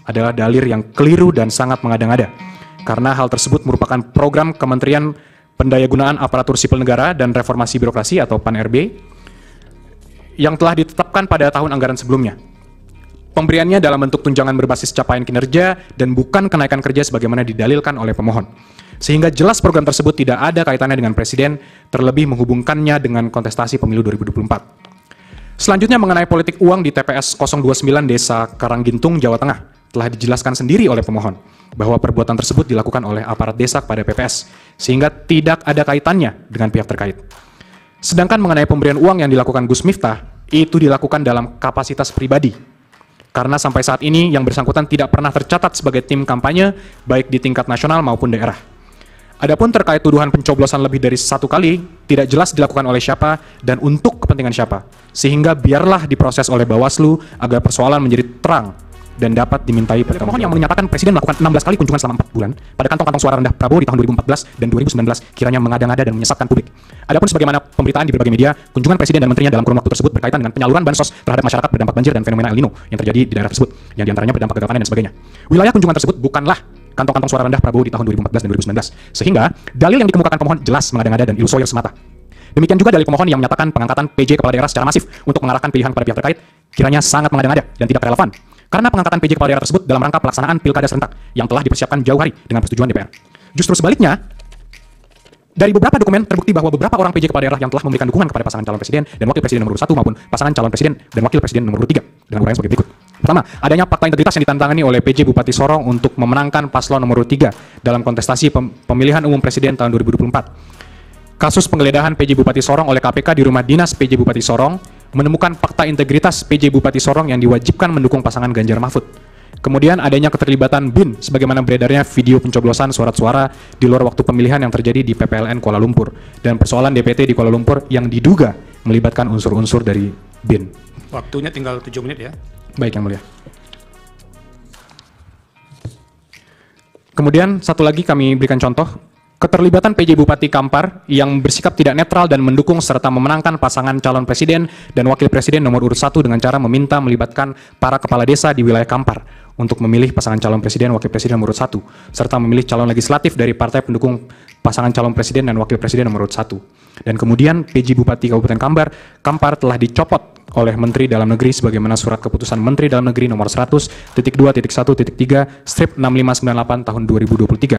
adalah dalil yang keliru dan sangat mengada-ngada. Karena hal tersebut merupakan program Kementerian Pendayagunaan Aparatur Sipil Negara dan Reformasi Birokrasi atau PAN-RB yang telah ditetapkan pada tahun anggaran sebelumnya. Pemberiannya dalam bentuk tunjangan berbasis capaian kinerja dan bukan kenaikan kerja sebagaimana didalilkan oleh pemohon. Sehingga jelas program tersebut tidak ada kaitannya dengan Presiden, terlebih menghubungkannya dengan kontestasi pemilu 2024. Selanjutnya mengenai politik uang di TPS 029 Desa Karanggintung, Jawa Tengah, telah dijelaskan sendiri oleh pemohon bahwa perbuatan tersebut dilakukan oleh aparat desa kepada PPS, sehingga tidak ada kaitannya dengan pihak terkait. Sedangkan mengenai pemberian uang yang dilakukan Gus Miftah, itu dilakukan dalam kapasitas pribadi. Karena sampai saat ini yang bersangkutan tidak pernah tercatat sebagai tim kampanye, baik di tingkat nasional maupun daerah. Adapun terkait tuduhan pencoblosan lebih dari 1 kali, tidak jelas dilakukan oleh siapa dan untuk kepentingan siapa. Sehingga biarlah diproses oleh Bawaslu agar persoalan menjadi terang dan dapat dimintai pertanggung jawaban. Pemohon yang menyatakan Presiden melakukan 16 kali kunjungan selama 4 bulan pada kantong-kantong suara rendah Prabowo di tahun 2014 dan 2019 kiranya mengada-ngada dan menyesatkan publik. Adapun sebagaimana pemberitaan di berbagai media, kunjungan Presiden dan menterinya dalam kurun waktu tersebut berkaitan dengan penyaluran bansos terhadap masyarakat berdampak banjir dan fenomena El Nino yang terjadi di daerah tersebut, yang diantaranya berdampak gagal panen dan sebagainya. Wilayah kunjungan tersebut bukanlah kantong-kantong suara rendah Prabowo di tahun 2014 dan 2019, sehingga dalil yang dikemukakan pemohon jelas mengada-ngada dan ilusoir semata. Demikian juga dalil pemohon yang menyatakan pengangkatan PJ kepala daerah secara masif untuk mengarahkan pilihan kepada pihak terkait kiranya sangat mengada-ngada dan tidak relevan. Karena pengangkatan PJ kepala daerah tersebut dalam rangka pelaksanaan pilkada serentak yang telah dipersiapkan jauh hari dengan persetujuan DPR. Justru sebaliknya, dari beberapa dokumen terbukti bahwa beberapa orang PJ kepala daerah yang telah memberikan dukungan kepada pasangan calon presiden dan wakil presiden nomor 1 maupun pasangan calon presiden dan wakil presiden nomor 3 dengan uraian sebagai berikut. Pertama, adanya fakta integritas yang ditantangani oleh PJ Bupati Sorong untuk memenangkan paslon nomor 3 dalam kontestasi pemilihan umum presiden tahun 2024. Kasus penggeledahan PJ Bupati Sorong oleh KPK di rumah dinas PJ Bupati Sorong menemukan fakta integritas PJ Bupati Sorong yang diwajibkan mendukung pasangan Ganjar Mahfud. Kemudian adanya keterlibatan BIN sebagaimana beredarnya video pencoblosan surat suara di luar waktu pemilihan yang terjadi di PPLN Kuala Lumpur dan persoalan DPT di Kuala Lumpur yang diduga melibatkan unsur-unsur dari BIN. Waktunya tinggal 7 menit ya. Baik, Yang Mulia. Kemudian satu lagi kami berikan contoh. Keterlibatan PJ Bupati Kampar yang bersikap tidak netral dan mendukung serta memenangkan pasangan calon presiden dan wakil presiden nomor urut 1 dengan cara meminta melibatkan para kepala desa di wilayah Kampar untuk memilih pasangan calon presiden wakil presiden nomor urut 1 serta memilih calon legislatif dari partai pendukung pasangan calon presiden dan wakil presiden nomor urut 1. Dan kemudian PJ Bupati Kabupaten Kampar telah dicopot oleh Menteri Dalam Negeri sebagaimana surat keputusan Menteri Dalam Negeri nomor 100.2.1.3/6598 tahun 2023